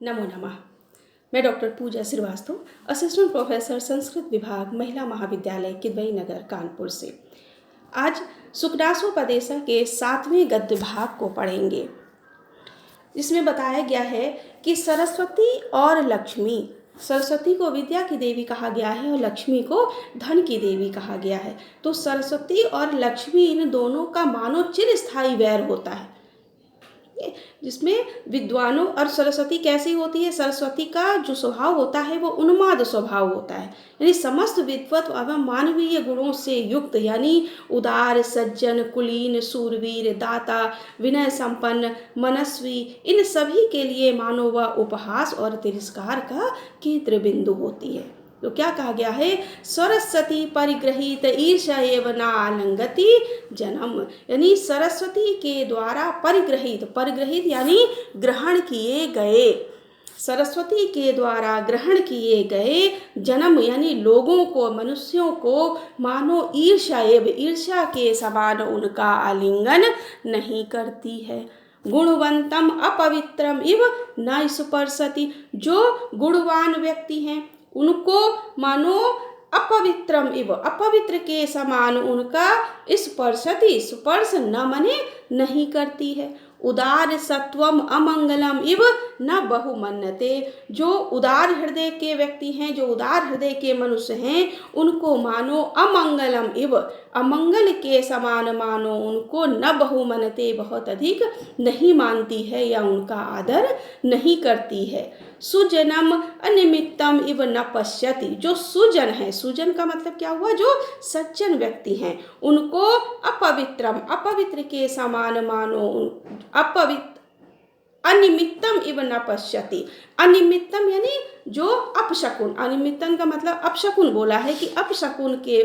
नमो नमः। मैं डॉक्टर पूजा Srivastava, assistant professor Sanskrit विभाग, महिला महाविद्यालय किदवई नगर, कानपुर से। आज सुखदासोपदेशा के 7वें गद्य भाग को पढ़ेंगे। इसमें बताया गया है कि सरस्वती और लक्ष्मी, सरस्वती को विद्या की देवी कहा गया है और लक्ष्मी को धन की देवी कहा गया है। तो सरस्वती और लक्ष्मी, इन दोनों का मानो चिरस्थायी वैर होता है, जिसमें विद्वानों और सरस्वती कैसी होती है, सरस्वती का जो स्वभाव होता है वो उन्माद स्वभाव होता है, यानी समस्त विद्वत एवं मानवीय गुणों से युक्त, यानी उदार, सज्जन, कुलीन, सूरवीर, दाता, विनय संपन्न, मनस्वी, इन सभी के लिए मानो वह उपहास और तिरस्कार का केंद्र बिंदु होती है। तो क्या कहा गया है, सरस्वती परिग्रहित ईर्ष्या एव न आलंगति जन्म, यानी सरस्वती के द्वारा परिग्रहित, परिग्रहित यानी ग्रहण किए गए, सरस्वती के द्वारा ग्रहण किए गए जन्म यानी लोगों को, मनुष्यों को मानो ईर्ष्या एव, ईर्ष्या के समान उनका आलिंगन नहीं करती है। गुणवंतम अपवित्रम इव न स्पर्शति, जो गुणवान व्यक्ति हैं उनको मानो अपवित्रम इव, अपवित्र के समान उनका स्पर्शति, स्पर्श न मने नहीं करती है। उदार सत्वम अमंगलम इव न बहुमन्यते, जो उदार हृदय के व्यक्ति हैं, जो उदार हृदय के मनुष्य हैं, उनको मानो अमंगलम इव, अमंगल के समान मानो उनको न बहुमन्यते, बहुत अधिक नहीं मानती है या उनका आदर नहीं करती है। सुजनम अनिमित्तम इव न पश्यति, जो सुजन है, सुजन का मतलब क्या हुआ, जो सज्जन व्यक्ति हैं, उनको अपवित्रम, अपवित्र के समान मानो, अपवित्र अनिमित्तम इव न पश्यति, अनिमित्तम यानी जो अपशकुन, अनिमित्तम का मतलब अपशकुन बोला है कि अपशकुन के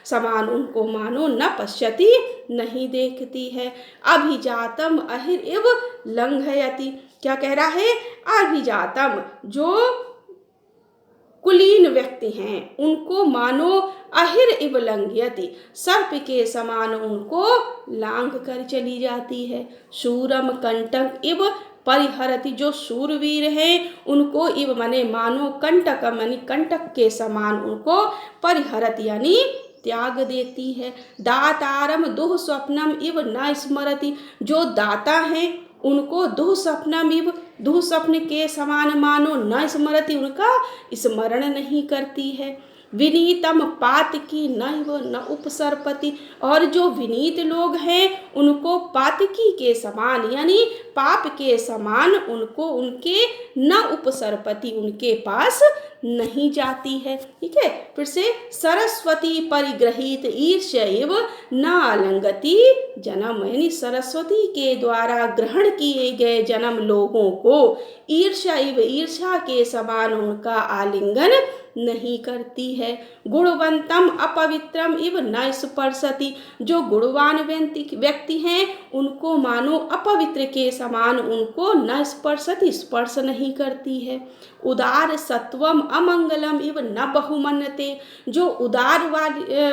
समान उनको मानो न पश्यति, नहीं देखती है। अभिजातम अहिर इव लंघयति, क्या कह रहा है, अभिजातम, जो कुलीन व्यक्ति हैं उनको मानो अहिर इव लंघयति, सर्प के समान उनको लांघ कर चली जाती है। शूरम कंटक इव परिहरति, जो शूरवीर हैं उनको इव माने मानो, कंटक माने कंटक के समान उनको परिहरति यानी त्याग देती है। दातारम दुह स्वप्नम इव न स्मरति, जो दाता हैं उनको दुह स्वप्नम इव, दुह स्वप्न के समान मानो न स्मरति, उनका स्मरण नहीं करती है। विनीतम पातकी न उपसर्पति, और जो विनीत लोग हैं उनको पातकी के समान यानी पाप के समान उनको, उनके न उपसर्पति, उनके पास नहीं जाती है। ठीक है, फिर से, सरस्वती परिग्रहित ईर्ष्या एव न आलंगति जन्म, यानी सरस्वती के द्वारा ग्रहण किए गए जन्म लोगों को ईर्ष्या एव, ईर्ष्या के समान उनका आलिंगन नहीं करती है। गुणवंतम अपवित्रम इव न स्पर्शति, जो गुणवान व्यक्ति हैं उनको मानो अपवित्र के समान उनको न स्पर्शति, स्पर्श नहीं करती है। उदार सत्वम अमंगलम इव न बहुमन्यते, जो उदार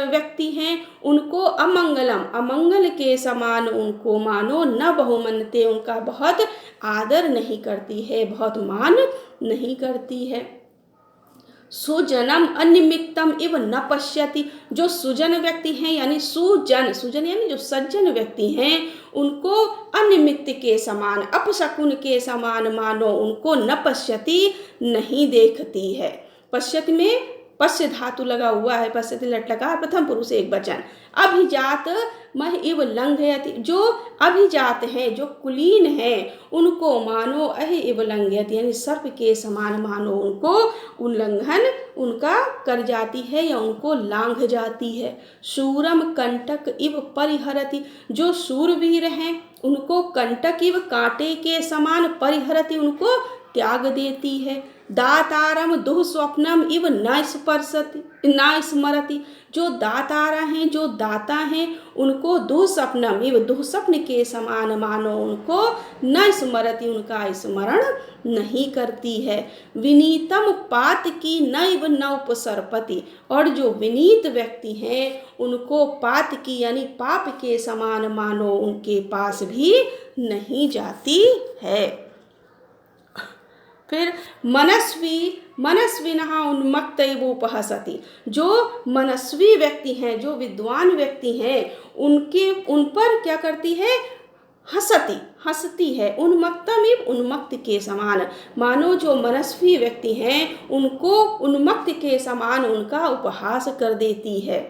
व्यक्ति हैं उनको अमंगलम, अमंगल के समान उनको मानो न बहुमन्यते, उनका बहुत आदर नहीं करती है, बहुत मान नहीं करती है। सुजनम अनिमित्तम इव न पश्यति, जो सुजन व्यक्ति हैं यानी सुजन, सुजन यानी जो सज्जन व्यक्ति हैं उनको अनिमित्त के समान, अपशकुन के समान मानो उनको न पश्यति, नहीं देखती है। पश्यति में पश्य धातु लगा हुआ है, पश्यति लट लगा, प्रथम पुरुष एक वचन। अभिजात मह इव लंघयति, जो अभिजात हैं, जो कुलीन हैं, उनको मानो अहि इव लंघयति, यानी सर्प के समान मानो उनको उल्लंघन उनका कर जाती है या उनको लांघ जाती है। शूरम कंटक इव परिहरति, जो शूरवीर हैं उनको कंटक इव, कांटे के समान, परिहरति उनको त्याग देती है। दातारम दुह स्वप्नम इव न स्पर्शति न स्मरति, जो दातारा हैं, जो दाता हैं उनको दुह स्वप्नम इव, दुह स्वप्न के समान मानो उनको न स्मरति, उनका स्मरण नहीं करती है। विनीतम पातकी न इव न उपसर्पति, और जो विनीत व्यक्ति हैं उनको पातकी यानी पाप के समान मानो उनके पास भी नहीं जाती है। फिर मनस्विनः उन्मत्त इव उपहसति, जो मनस्वी व्यक्ति हैं, जो विद्वान व्यक्ति हैं, उन पर क्या करती है, हंसती है। उन्मत्तम इव उन्मत्त के समान, मानो जो मनस्वी व्यक्ति हैं उनको उन्मत्त के समान उनका उपहास कर देती है।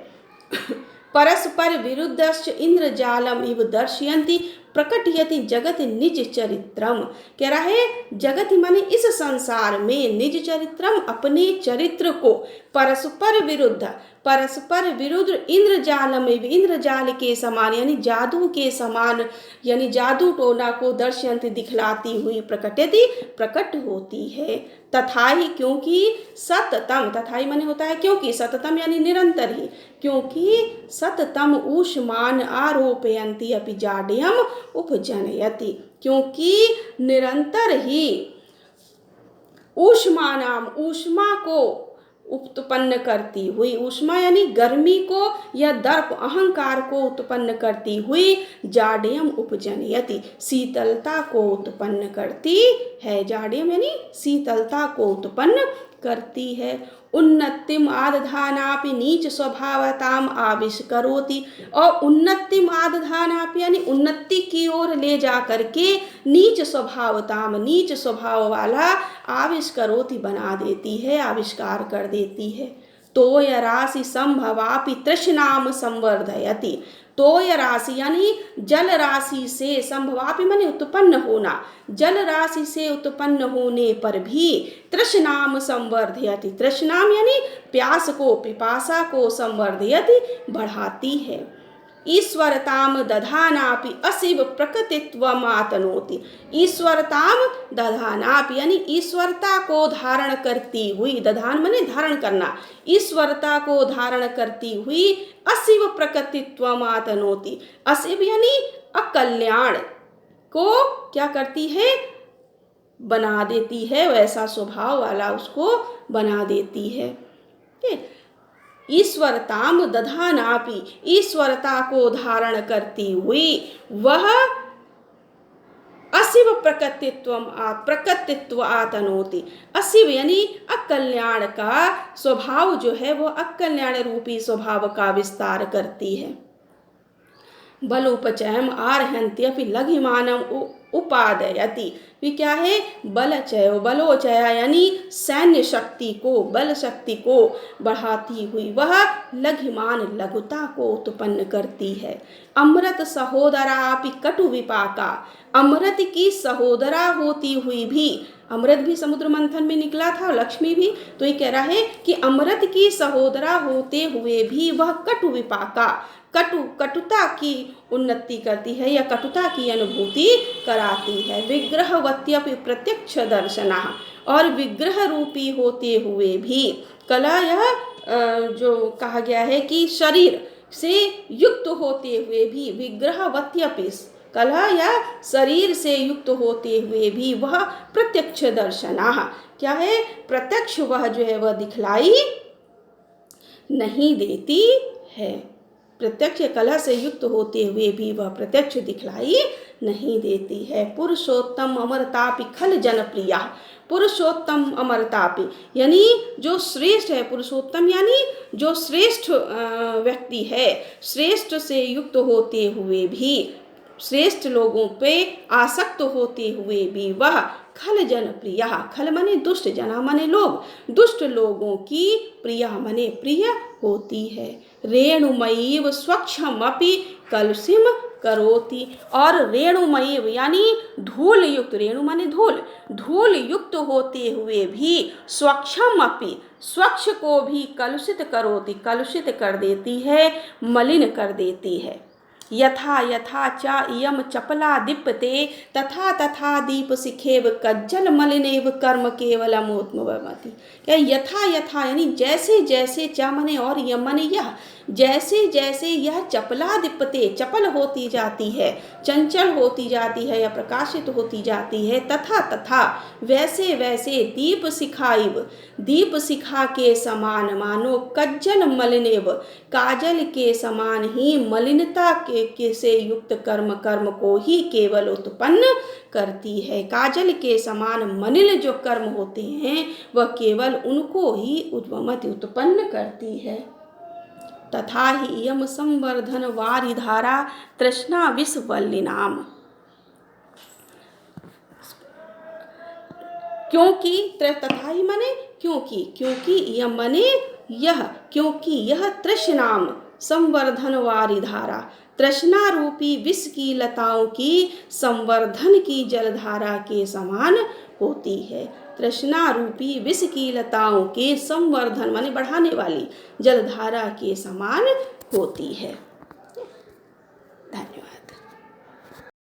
परस्पर विरुद्धश्च इंद्रजालम इव दर्शयन्ति प्रकटयति जगत निज चरित्रम। कह रहा है जगत माने इस संसार में निज चरित्रम, अपने चरित्र को परस्पर विरुद्ध इंद्रजालम इव, इंद्रजाल के समान यानी जादू के समान, यानी जादू टोना को दर्शयन्ति दिखलाती हुई, प्रकटयति प्रकट होती है। तथाहि क्योंकि सततम, तथाहि माने होता है क्योंकि, सततम यानी निरंतर ही, क्योंकि सततम ऊष्मान आरोपयन्ति अपि जाड्यम उपजनयति, क्योंकि निरंतर ही ऊष्मानाम, ऊष्मा को उत्पन्न करती हुई, ऊष्मा यानी गर्मी को या दर्प अहंकार को उत्पन्न करती हुई, जाड्यम उपजनयति, शीतलता को उत्पन्न करती है। जाड्यम यानी शीतलता को उत्पन्न करती है। उन्नतिम आदधानापि नीच स्वभावताम आविष्करोति, और उन्नतिम आदधानापि यानी उन्नति की ओर ले जा करके नीच स्वभावताम, नीच स्वभाव वाला आविष्करोति बना देती है, आविष्कार कर देती है। तोय राशि संभवापि तृष्णाम संवर्धयति, तोय राशि यानी जल राशि से, संभवापि माने उत्पन्न होना, जल राशि से उत्पन्न होने पर भी तृष्णाम संवर्धयति, तृष्णाम यानी प्यास को, पिपासा को, संवर्धयति बढ़ाती है। ईश्वरताम दधानापि अशिव प्रकृतित्वमातनोति, ईश्वरताम दधानापि यानी ईश्वरता को धारण करती हुई, दधान माने धारण करना, ईश्वरता को धारण करती हुई अशिव प्रकृतित्वमातनोति, अशिव यानी अकल्याण को क्या करती है, बना देती है, वैसा स्वभाव वाला उसको बना देती है। ईश्वरताम दधानापि, ईश्वरता को धारण करती हुई वह अशिव प्रकृतित्व आतनोति, अशिव यानी अकल्याण का स्वभाव जो है वो अकल्याण रूपी स्वभाव का विस्तार करती है। बलोपचयम आर्हन्त्यपि लघिमानम उपादयति, भी क्या है, बलचय, बलोचया यानी सैन्य शक्ति को, बल शक्ति को बढ़ाती हुई वह लघिमान, लघुता को उत्पन्न करती है। अमृत सहोदरापि कटु विपाका, अमृत की सहोदरा होती हुई भी, अमृत भी समुद्र मंथन में निकला था, लक्ष्मी भी, तो ये कह रहा है कि अमृत की सहोदरा होते हुए भी वह कटु विपाका, कटुता की उन्नति करती है या कटुता की अनुभूति कराती है। विग्रहवत्यपि प्रत्यक्ष दर्शना, और विग्रह रूपी होते हुए भी, कला यह जो कहा गया है कि शरीर से युक्त होते हुए भी, विग्रहवत्यपि कला या शरीर से युक्त होते हुए भी वह प्रत्यक्ष दर्शना, क्या है, प्रत्यक्ष वह जो है वह दिखलाई नहीं देती है। प्रत्यक्ष कला से युक्त होते हुए भी वह प्रत्यक्ष दिखलाई नहीं देती है। पुरुषोत्तम अमरतापि खल जनप्रिया, पुरुषोत्तम अमरतापि यानी जो श्रेष्ठ है, पुरुषोत्तम यानी जो श्रेष्ठ व्यक्ति है, श्रेष्ठ से युक्त होते हुए भी, श्रेष्ठ लोगों पे आसक्त होते हुए भी वह खल जन प्रिया, खल मने दुष्ट, जना मने लोग, दुष्ट लोगों की प्रिया मने प्रिय होती है। रेणुमयीव स्वच्छमपि कलुषिम करोति, और रेणुमयीव यानी धूल युक्त, रेणु माने धूल, धूल युक्त होते हुए भी स्वच्छमपि, स्वच्छ को भी कलुषित करोति, कलुषित कर देती है, मलिन कर देती है। यथा यथा च इयम चपला दीप्यते तथा तथा दीप शिखेव कज्जल मलिनेव कर्म केवलमोत्मवमति, क्या यथा यथा यानी जैसे जैसे, च मने और यम मने यह, जैसे जैसे यह चपला दीप्यते, चपल होती जाती है, चंचल होती जाती है या प्रकाशित होती जाती है, तथा तथा वैसे वैसे दीप शिखाइव, दीप शिखा के समान, मानो कज्जल मलिनेव, काजल के समान ही मलिनता के के से युक्त कर्म कर्म को ही केवल उत्पन्न करती है। काजल के समान मलिन जो कर्म होते हैं वह केवल उनको ही उत्पन्न करती है। तथा ही यम संवर्धन वारिधारा तृष्णा विषवल्लिनाम। क्योंकि तथा ही मने क्योंकि यह मने यह, क्योंकि यह तृष्णाम संवर्धन वारिधारा, तृष्णा रूपी विष की लताओं की संवर्धन की जलधारा के समान होती है। तृष्णा रूपी विष की लताओं के संवर्धन माने बढ़ाने वाली जलधारा के समान होती है।